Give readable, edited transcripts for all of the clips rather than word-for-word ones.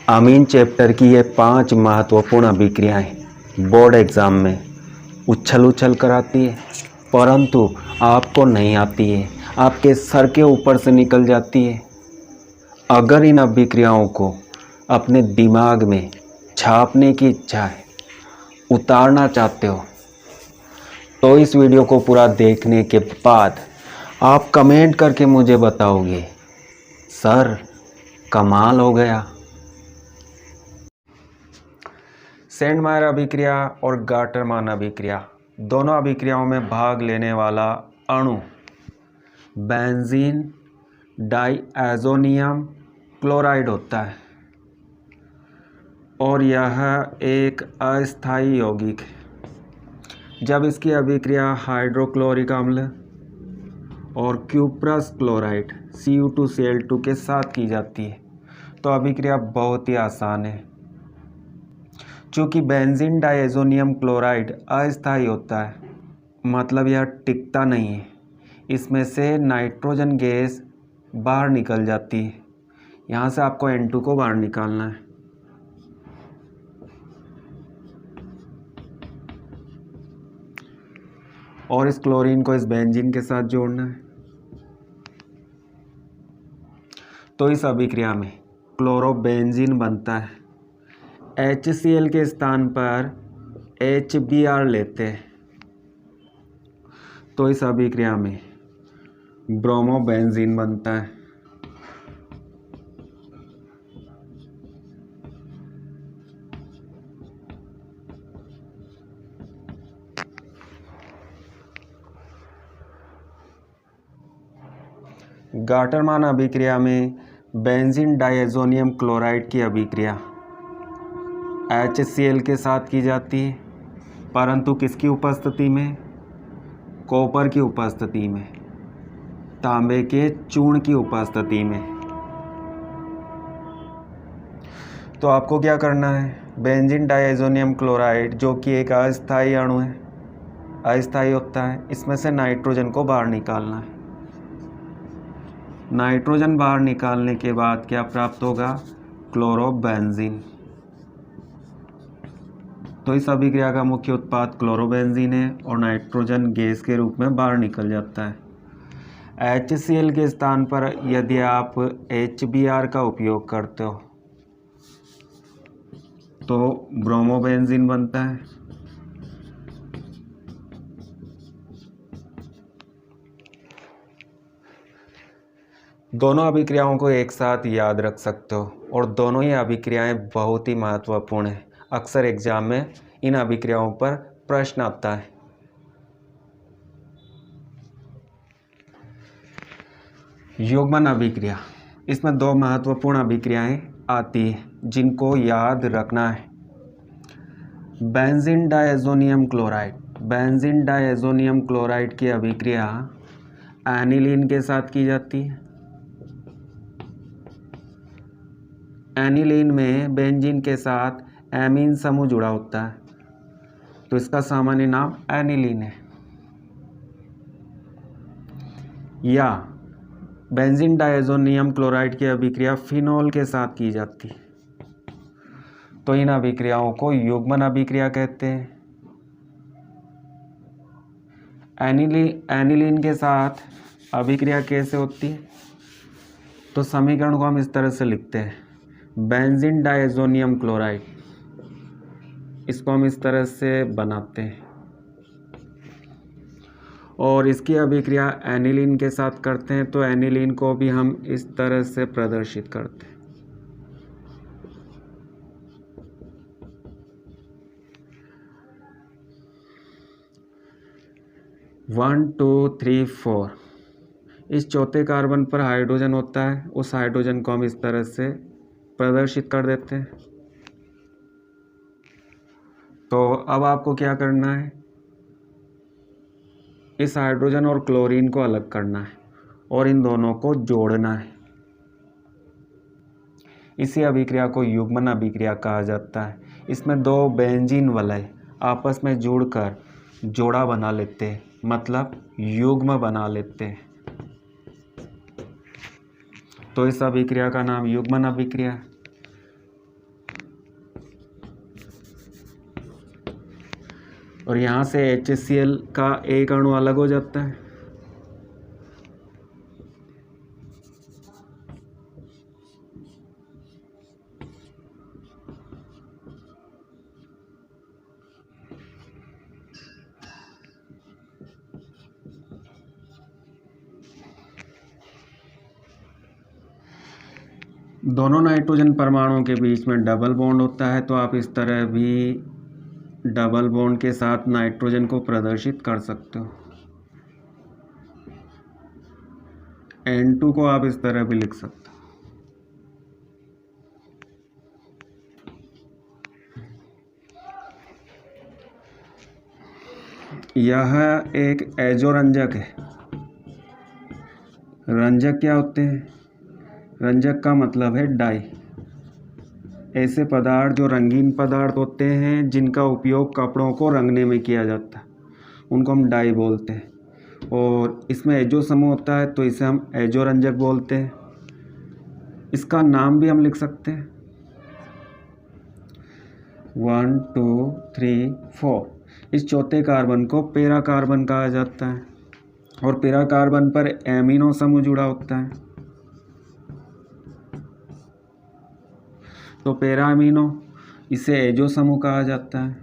अमीन chapter की ये 5 महत्वपूर्ण अभिक्रियाएं बोर्ड एग्ज़ाम में उछल उछल कर आती है, परंतु आपको नहीं आती है, आपके सर के ऊपर से निकल जाती है। अगर इन अभिक्रियाओं को अपने दिमाग में छापने की इच्छा है, उतारना चाहते हो, तो इस वीडियो को पूरा देखने के बाद आप कमेंट करके मुझे बताओगे, सर कमाल हो गया। सेंडमायर अभिक्रिया और गाटरमान अभिक्रिया, दोनों अभिक्रियाओं में भाग लेने वाला अणु बेंजीन डाइएज़ोनियम क्लोराइड होता है और यह एक अस्थायी यौगिक है। जब इसकी अभिक्रिया हाइड्रोक्लोरिक अम्ल और क्यूप्रस क्लोराइड Cu2Cl2 के साथ की जाती है तो अभिक्रिया बहुत ही आसान है। चूँकि बेंजीन डाइएज़ोनियम क्लोराइड अस्थायी होता है, मतलब यह टिकता नहीं है, इसमें से नाइट्रोजन गैस बाहर निकल जाती है। यहाँ से आपको N2 को बाहर निकालना है। और इस क्लोरीन को इस बेंजीन के साथ जोड़ना है। तो इस अभिक्रिया में क्लोरोबेंजीन बनता है। HCl के स्थान पर HBr लेते हैं तो इस अभिक्रिया में ब्रोमोबेंजीन बनता है। गाटरमान अभिक्रिया में बेंजीन डाइएज़ोनियम क्लोराइड की अभिक्रिया HCl के साथ की जाती है, परंतु किसकी उपस्थिति में? कॉपर की उपस्थिति में, तांबे के चूर्ण की उपस्थिति में। तो आपको क्या करना है? बेंजीन डाइएज़ोनियम क्लोराइड जो कि एक अस्थायी अणु है, अस्थायी होता है, इसमें से नाइट्रोजन को बाहर निकालना है। नाइट्रोजन बाहर निकालने के बाद क्या प्राप्त होगा? क्लोरोबेंजीन। तो इस अभिक्रिया का मुख्य उत्पाद क्लोरोबेंजीन है और नाइट्रोजन गैस के रूप में बाहर निकल जाता है। HCl के स्थान पर यदि आप HBr का उपयोग करते हो तो ब्रोमोबेंजीन बनता है। दोनों अभिक्रियाओं को एक साथ याद रख सकते हो और दोनों ही अभिक्रियाएं बहुत ही महत्वपूर्ण हैं। अक्सर एग्जाम में इन अभिक्रियाओं पर प्रश्न आता है। युग्मन अभिक्रिया, इसमें 2 महत्वपूर्ण अभिक्रियाएं आती हैं जिनको याद रखना है। बेंजीन डाइएज़ोनियम क्लोराइड, बेंजीन डाइएज़ोनियम क्लोराइड की अभिक्रिया एनिलीन के साथ की जाती है। एनिलीन में बेंजीन के साथ एमीन समूह जुड़ा होता है तो इसका सामान्य नाम एनिलीन है। या बेंजीन डाइएज़ोनियम क्लोराइड की अभिक्रिया फिनोल के साथ की जाती है तो इन अभिक्रियाओं को युग्मन अभिक्रिया कहते हैं। एनिलीन के साथ अभिक्रिया कैसे होती है? तो समीकरण को हम इस तरह से लिखते हैं, बेंजीन डाइएज़ोनियम क्लोराइड, इसको हम इस तरह से बनाते हैं और इसकी अभिक्रिया एनिलीन के साथ करते हैं तो एनिलीन को भी हम इस तरह से प्रदर्शित करते हैं। वन टू थ्री फोर, इस चौथे कार्बन पर हाइड्रोजन होता है, उस हाइड्रोजन को हम इस तरह से प्रदर्शित कर देते हैं। तो अब आपको क्या करना है? इस हाइड्रोजन और क्लोरीन को अलग करना है और इन दोनों को जोड़ना है। इसी अभिक्रिया को युग्मन अभिक्रिया कहा जाता है। इसमें 2 बेंजीन वलय आपस में जुड़कर जोड़ा बना लेते हैं, मतलब युग्म बना लेते हैं। तो इस अभिक्रिया का नाम युग्मन अभिक्रिया। और यहाँ से HCl का एक अणु अलग हो जाता है। दोनों नाइट्रोजन परमाणुओं के बीच में डबल बॉन्ड होता है, तो आप इस तरह भी डबल बॉन्ड के साथ नाइट्रोजन को प्रदर्शित कर सकते हो। N2 को आप इस तरह भी लिख सकते हो। यह एक एजोरंजक है। रंजक क्या होते हैं? रंजक का मतलब है डाई। ऐसे पदार्थ जो रंगीन पदार्थ होते हैं, जिनका उपयोग कपड़ों को रंगने में किया जाता है, उनको हम डाई बोलते हैं। और इसमें एजो समूह होता है, तो इसे हम एजोरंजक बोलते हैं। इसका नाम भी हम लिख सकते हैं 1 2 3 4। इस चौथे कार्बन को पैरा कार्बन कहा जाता है, और पैरा कार्बन पर एमिनो समूह जुड़ा होता है, तो पैरा अमीनो, इसे एजो समूह कहा जाता है।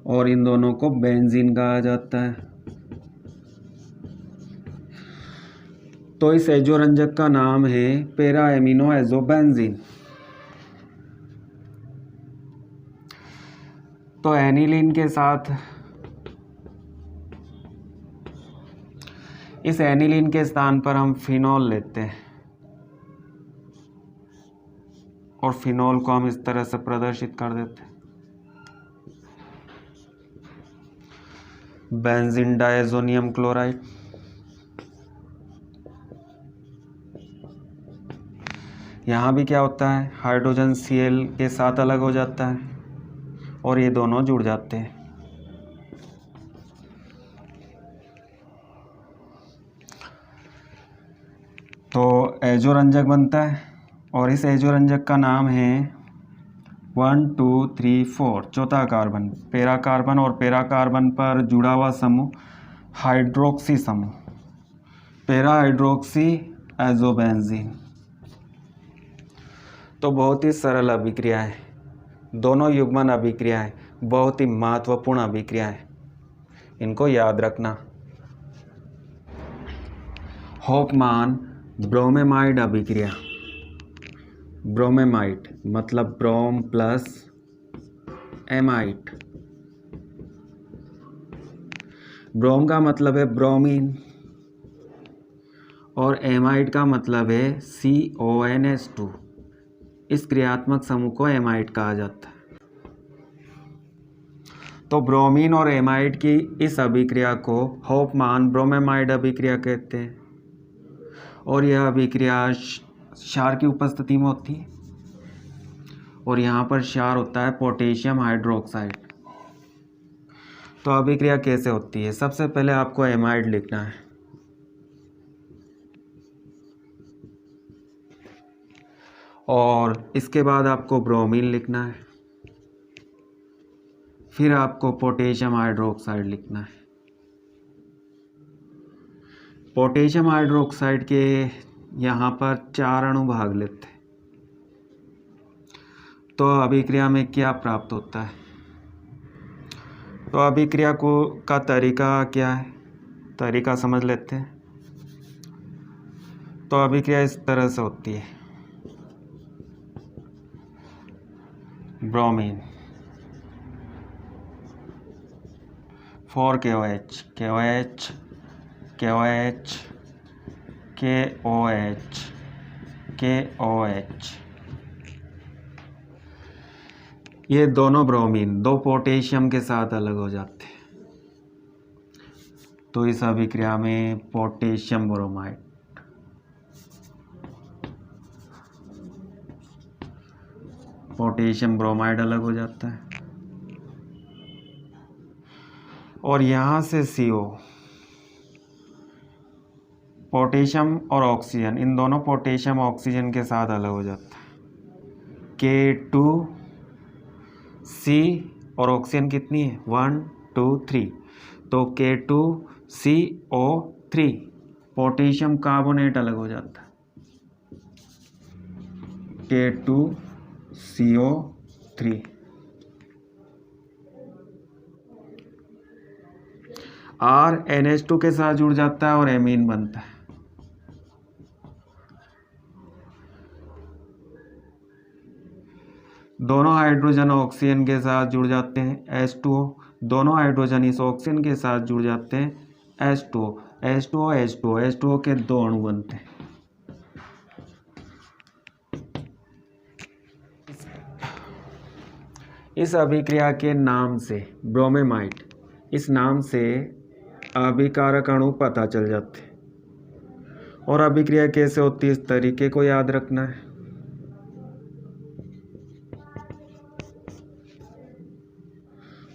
और इन दोनों को बेंजीन कहा जाता है। तो इस एजोरंजक का नाम है पैरा एमिनो एजोबेंजीन। तो एनिलीन के साथ, इस एनिलीन के स्थान पर हम फिनॉल लेते हैं, और फिनॉल को हम इस तरह से प्रदर्शित कर देते हैं, बेंजीन डायज़ोनियम क्लोराइड। यहाँ भी क्या होता है, हाइड्रोजन Cl के साथ अलग हो जाता है, और ये दोनों जुड़ जाते हैं। तो एजोरंजक बनता है, और इस एजोरंजक का नाम है 1 2 3 4 चौथा कार्बन पैरा कार्बन, और पैरा कार्बन पर जुड़ा हुआ समूह हाइड्रोक्सी समूह, पैरा हाइड्रोक्सी एजोबेंजीन। तो बहुत ही सरल अभिक्रिया है। दोनों युग्मन अभिक्रियाएं बहुत ही महत्वपूर्ण अभिक्रियाएं, इनको याद रखना। होफमान ब्रोमेमाइड अभिक्रिया। ब्रोमेमाइड मतलब ब्रोम प्लस एमाइड। ब्रोम का मतलब है ब्रोमीन, और एमाइड का मतलब है CONH2। इस क्रियात्मक समूह को एमाइड कहा जाता है। तो ब्रोमीन और एमाइड की इस अभिक्रिया को होफमान ब्रोमेमाइड अभिक्रिया कहते हैं, और यह अभिक्रिया क्षार की उपस्थिति में होती है, और यहाँ पर क्षार होता है पोटेशियम हाइड्रोक्साइड। तो अभिक्रिया कैसे होती है? सबसे पहले आपको एमाइड लिखना है, और इसके बाद आपको ब्रोमीन लिखना है, फिर आपको पोटेशियम हाइड्रोक्साइड लिखना है। पोटेशियम हाइड्रोक्साइड के यहाँ पर 4 अणु भाग लेते हैं। तो अभिक्रिया में क्या प्राप्त होता है? तो अभिक्रिया का तरीका क्या है? तरीका समझ लेते हैं। तो अभिक्रिया इस तरह से होती है, bromine 4 KOH KOH KOH KOH KOH। ये दोनों ब्रोमीन 2 पोटेशियम के साथ अलग हो जाते हैं, तो इस अभिक्रिया में पोटेशियम ब्रोमाइड। पोटेशियम ब्रोमाइड अलग हो जाता है, और यहाँ से CO, पोटेशियम और ऑक्सीजन, इन दोनों पोटेशियम ऑक्सीजन के साथ अलग हो जाता है, K2CH2। और ऑक्सीजन कितनी है 1 2 3, तो K2CO3 पोटेशियम कार्बोनेट अलग हो जाता है K2CO3। R NH2 के साथ जुड़ जाता है और एमीन बनता है। दोनों हाइड्रोजन ऑक्सीजन के साथ जुड़ जाते हैं H2O, दोनों हाइड्रोजन इस ऑक्सीजन के साथ जुड़ जाते हैं H2O, H2O H2O, H2O के दो अणु बनते हैं। इस अभिक्रिया के नाम से ब्रोमेमाइड, इस नाम से अभिकारक अणु पता चल जाते हैं। और अभिक्रिया कैसे होती है इस तरीके को याद रखना है।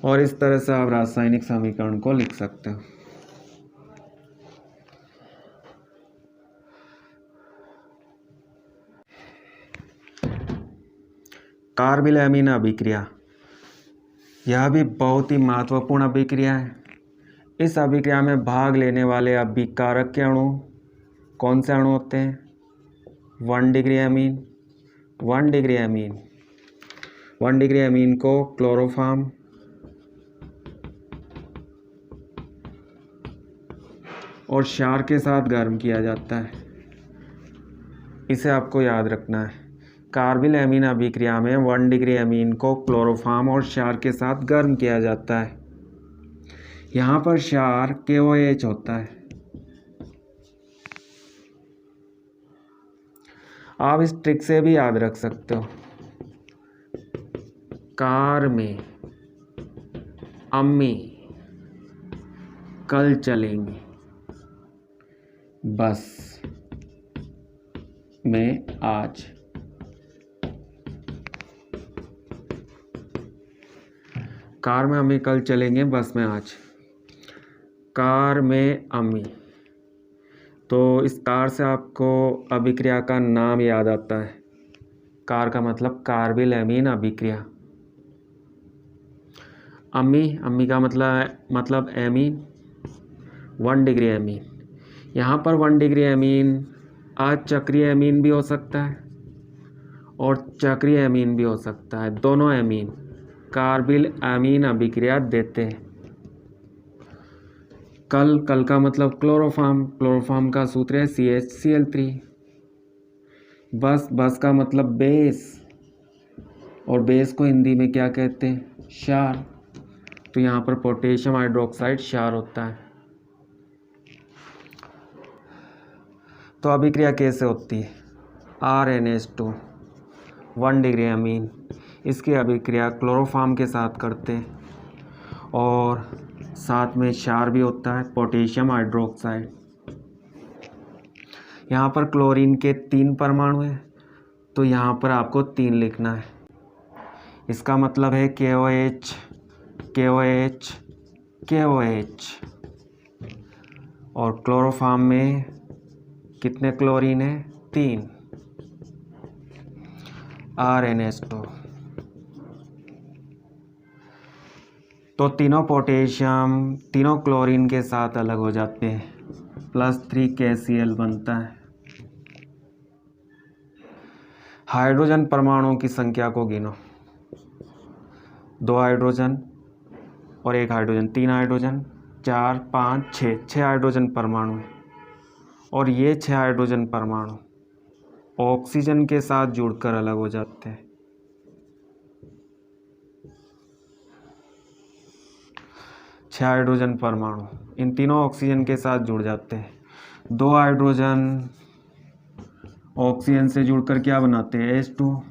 और इस तरह से आप रासायनिक समीकरण को लिख सकते हो। कार्बिल एमीन अभिक्रिया, यह भी बहुत ही महत्वपूर्ण अभिक्रिया है। इस अभिक्रिया में भाग लेने वाले अभिकारक के अणु कौन से अणु होते हैं 1 degree amine, 1 degree amine, 1 degree amine को क्लोरोफॉर्म और क्षार के साथ गर्म किया जाता है। इसे आपको याद रखना है। कार्बिल एमीन अभिक्रिया में 1 डिग्री एमीन को क्लोरोफॉर्म और क्षार के साथ गर्म किया जाता है। यहाँ पर क्षार KOH होता है। आप इस ट्रिक से भी याद रख सकते हो। कार में अम्मी कल चलेंगी, बस में आज। कार में अम्मी कल चलेंगे, बस में आज। कार में अम्मी, तो इस कार से आपको अभिक्रिया का नाम याद आता है। कार का मतलब कार्बिल एमीन अभिक्रिया। अम्मी, अम्मी का मतलब एमीन, 1 डिग्री एमीन। यहाँ पर 1 डिग्री एमीन अचक्रीय एमीन भी हो सकता है और चक्रीय एमीन भी हो सकता है। दोनों एमीन कार्बिल एमीन अभिक्रिया देते हैं। कल का मतलब क्लोरोफॉर्म, क्लोरोफॉर्म का सूत्र है CHCl3। बस का मतलब बेस, और बेस को हिंदी में क्या कहते हैं क्षार। तो यहाँ पर पोटेशियम हाइड्रोक्साइड क्षार होता है। तो अभिक्रिया कैसे होती है RNH2 1 डिग्री एमीन, इसकी अभिक्रिया क्लोरोफॉर्म के साथ करते हैं और साथ में क्षार भी होता है पोटेशियम हाइड्रोक्साइड। यहाँ पर क्लोरीन के 3 परमाणु हैं, तो यहाँ पर आपको 3 लिखना है। इसका मतलब है KOH KOH KOH। और क्लोरोफॉर्म में कितने क्लोरीन है 3 RNH2। तो तीनों पोटेशियम तीनों क्लोरीन के साथ अलग हो जाते हैं, +3 KCl बनता है। हाइड्रोजन परमाणुओं की संख्या को गिनो। 2 हाइड्रोजन और 1 हाइड्रोजन, 3 हाइड्रोजन, 4 5 6 हाइड्रोजन परमाणु हैं। और ये 6 हाइड्रोजन परमाणु ऑक्सीजन के साथ जुड़कर अलग हो जाते हैं। छह हाइड्रोजन परमाणु इन तीनों ऑक्सीजन के साथ जुड़ जाते हैं। 2 हाइड्रोजन ऑक्सीजन से जुड़कर क्या बनाते हैं H2।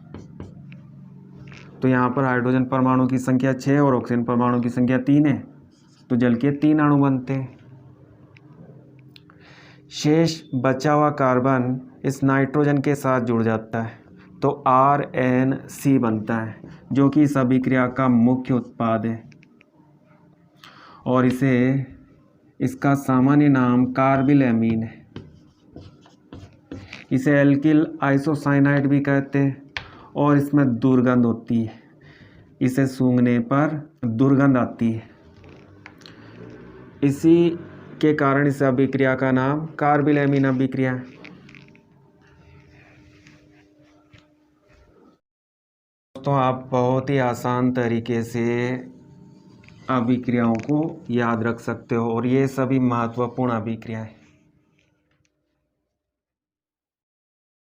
तो यहाँ पर हाइड्रोजन परमाणु की संख्या 6 और ऑक्सीजन परमाणु की संख्या 3 है, तो जल के 3 अणु बनते हैं। शेष बचा हुआ कार्बन इस नाइट्रोजन के साथ जुड़ जाता है, तो RNC बनता है, जो कि इस अभिक्रिया का मुख्य उत्पाद है। और इसका सामान्य नाम कार्बिल एमीन है। इसे एल्किल आइसोसाइनाइड भी कहते हैं और इसमें दुर्गंध होती है। इसे सूंघने पर दुर्गंध आती है। इसी के कारण इस अभिक्रिया का नाम कार्बाइल अभिक्रिया है। दोस्तों, आप बहुत ही आसान तरीके से अभिक्रियाओं को याद रख सकते हो और ये सभी महत्वपूर्ण अभिक्रिया है।